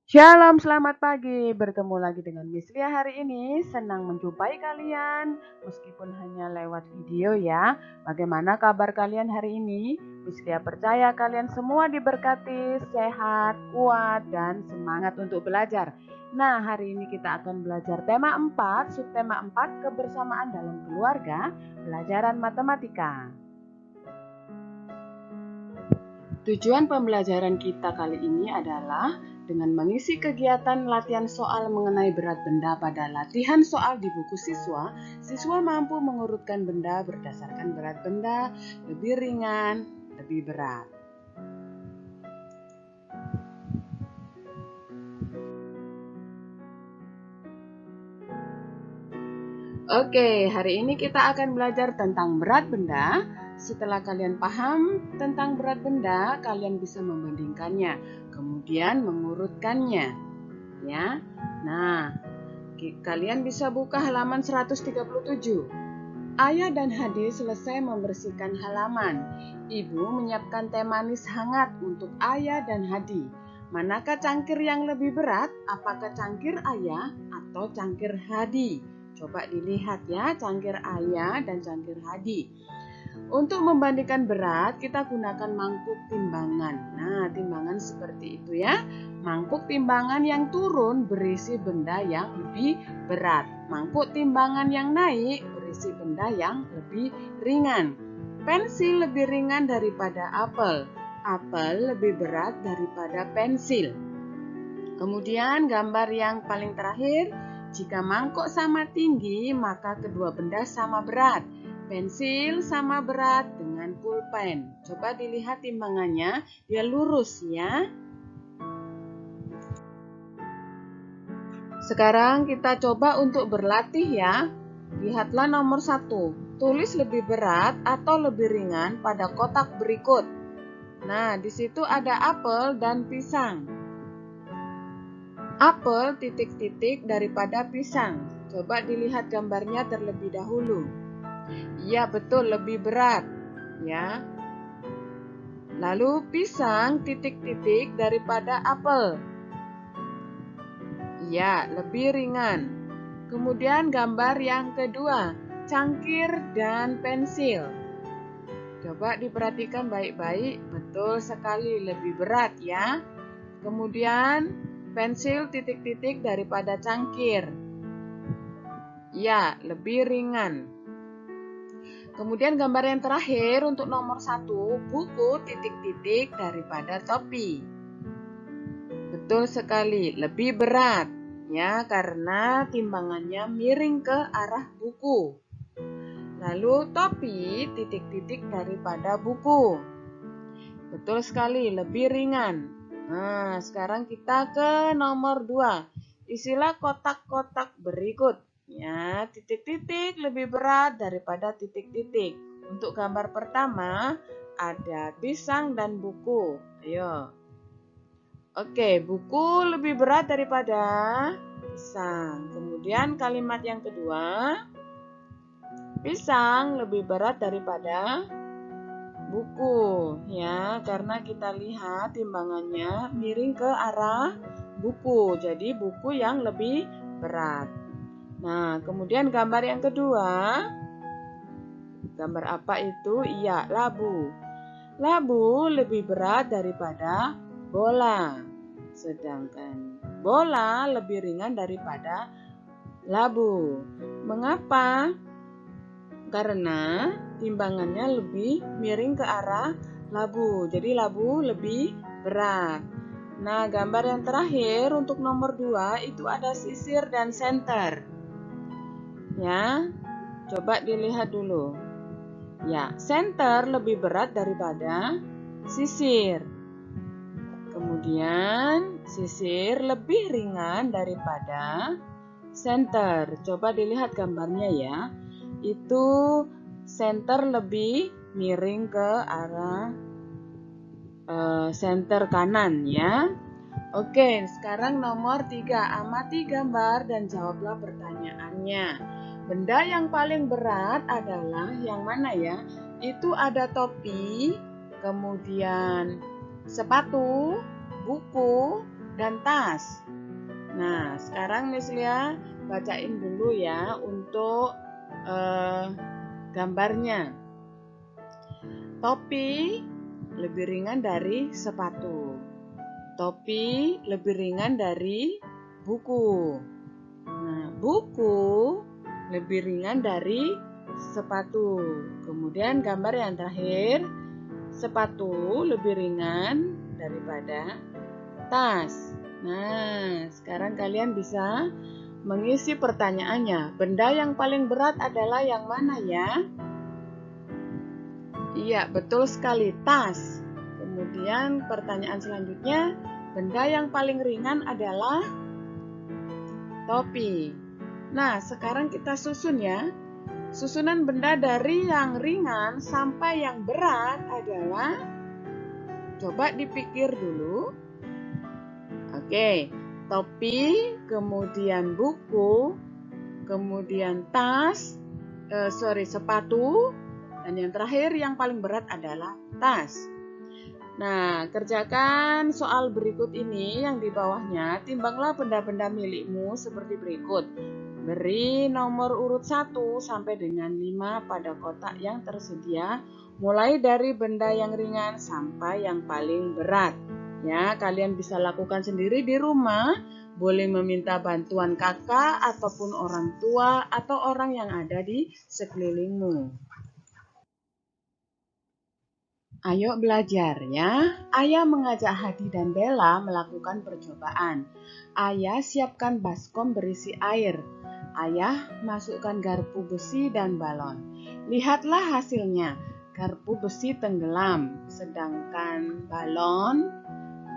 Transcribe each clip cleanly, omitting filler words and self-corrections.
Shalom, selamat pagi. Bertemu lagi dengan Miss Lia hari ini. Senang menjumpai kalian, meskipun hanya lewat video ya. Bagaimana kabar kalian hari ini? Miss Lia percaya kalian semua diberkati, sehat, kuat, dan semangat untuk belajar. Nah, hari ini kita akan belajar tema 4, subtema 4, kebersamaan dalam keluarga, pelajaran matematika. Tujuan pembelajaran kita kali ini adalah dengan mengisi kegiatan latihan soal mengenai berat benda pada latihan soal di buku siswa, siswa mampu mengurutkan benda berdasarkan berat benda, lebih ringan, lebih berat. Oke, hari ini kita akan belajar tentang berat benda. Setelah kalian paham tentang berat benda, kalian bisa membandingkannya, kemudian mengurutkannya. Ya. Nah, kalian bisa buka halaman 137. Ayah dan Hadi selesai membersihkan halaman. Ibu menyiapkan teh manis hangat untuk Ayah dan Hadi. Manakah cangkir yang lebih berat? Apakah cangkir Ayah atau cangkir Hadi? Coba dilihat ya, cangkir Ayah dan cangkir Hadi. Untuk membandingkan berat, kita gunakan mangkuk timbangan. Nah, timbangan seperti itu ya. Mangkuk timbangan yang turun berisi benda yang lebih berat. Mangkuk timbangan yang naik berisi benda yang lebih ringan. Pensil lebih ringan daripada apel. Apel lebih berat daripada pensil. Kemudian gambar yang paling terakhir, jika mangkuk sama tinggi, maka kedua benda sama berat. Pensil sama berat dengan pulpen. Coba dilihat timbangannya, dia lurus ya. Sekarang kita coba untuk berlatih ya. Lihatlah nomor 1. Tulis lebih berat atau lebih ringan pada kotak berikut. Nah, di situ ada apel dan pisang. Apel titik-titik daripada pisang. Coba dilihat gambarnya terlebih dahulu. Iya, betul, lebih berat. Ya. Lalu pisang titik-titik daripada apel. Iya, lebih ringan. Kemudian gambar yang kedua, cangkir dan pensil. Coba diperhatikan baik-baik, betul sekali lebih berat ya. Kemudian pensil titik-titik daripada cangkir. Ya, lebih ringan. Kemudian gambar yang terakhir untuk nomor 1, buku titik-titik daripada topi. Betul sekali, lebih berat ya karena timbangannya miring ke arah buku. Lalu topi titik-titik daripada buku. Betul sekali, lebih ringan. Nah, sekarang kita ke nomor 2. Isilah kotak-kotak berikut. Ya, titik-titik lebih berat daripada titik-titik. Untuk gambar pertama, ada pisang dan buku. Ayo. Oke, buku lebih berat daripada pisang. Kemudian kalimat yang kedua, pisang lebih berat daripada buku ya, karena kita lihat timbangannya miring ke arah buku, jadi buku yang lebih berat. Nah, kemudian gambar yang kedua, gambar apa itu? Iya, labu. Labu lebih berat daripada bola, sedangkan bola lebih ringan daripada labu. Mengapa? Karena timbangannya lebih miring ke arah labu. Jadi labu lebih berat. Nah, gambar yang terakhir untuk nomor 2 itu ada sisir dan senter. Ya, coba dilihat dulu. Ya, senter lebih berat daripada sisir. Kemudian sisir lebih ringan daripada senter. Coba dilihat gambarnya ya. Itu senter lebih miring ke arah senter kanan ya. Oke, sekarang nomor 3. Amati gambar dan jawablah pertanyaannya. Benda yang paling berat adalah yang mana ya? Itu ada topi, kemudian sepatu, buku, dan tas. Nah, sekarang Miss Lia bacain dulu ya untuk gambarnya. Topi lebih ringan dari sepatu. Topi lebih ringan dari buku. Nah, buku lebih ringan dari sepatu. Kemudian gambar yang terakhir, sepatu lebih ringan daripada tas. Nah, sekarang kalian bisa mengisi pertanyaannya. Benda yang paling berat adalah yang mana ya? Iya, betul sekali, tas. Kemudian pertanyaan selanjutnya, benda yang paling ringan adalah topi. Nah, sekarang kita susun ya. Susunan benda dari yang ringan sampai yang berat adalah, coba dipikir dulu. Oke, topi, kemudian buku, kemudian tas, sepatu, dan yang terakhir yang paling berat adalah tas. Nah, kerjakan soal berikut ini yang di bawahnya. Timbanglah benda-benda milikmu seperti berikut. Beri nomor urut 1 sampai dengan 5 pada kotak yang tersedia, mulai dari benda yang ringan sampai yang paling berat. Ya, kalian bisa lakukan sendiri di rumah. Boleh meminta bantuan kakak ataupun orang tua atau orang yang ada di sekelilingmu. Ayo belajar ya. Ayah mengajak Hadi dan Bella melakukan percobaan. Ayah siapkan baskom berisi air. Ayah masukkan garpu besi dan balon. Lihatlah hasilnya. Garpu besi tenggelam, sedangkan balon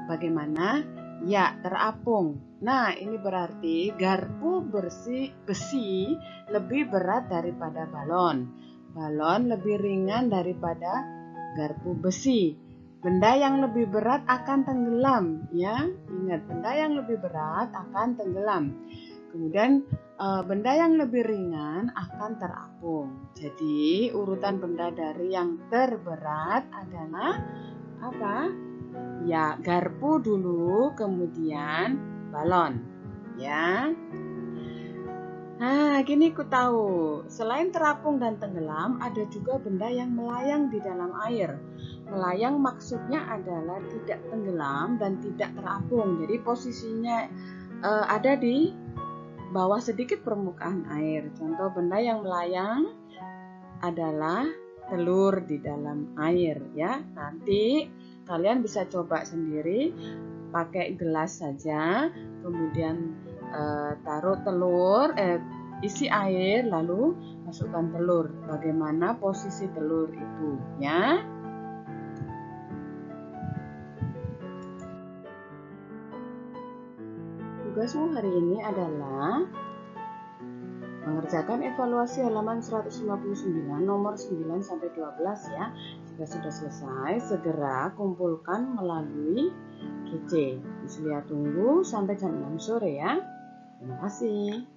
bagaimana? Ya, terapung. Nah, ini berarti garpu besi lebih berat daripada balon. Balon lebih ringan daripada garpu besi. Benda yang lebih berat akan tenggelam, ya. Ingat, benda yang lebih berat akan tenggelam. Kemudian benda yang lebih ringan akan terapung. Jadi, urutan benda dari yang terberat adalah apa? Ya, garpu dulu, kemudian balon, ya. Nah, gini ku tahu, selain terapung dan tenggelam, ada juga benda yang melayang di dalam air. Melayang maksudnya adalah tidak tenggelam dan tidak terapung. Jadi posisinya ada di bawah sedikit permukaan air. Contoh benda yang melayang adalah telur di dalam air, ya. Nanti kalian bisa coba sendiri, pakai gelas saja, kemudian taruh telur, isi air, lalu masukkan telur. Bagaimana posisi telur itu, ya? Tugasmu hari ini adalah mengerjakan evaluasi halaman 159 nomor 9 sampai 12 ya. Jika sudah selesai, segera kumpulkan melalui GC. Miss Lia tunggu sampai jam 6 sore ya. Terima kasih.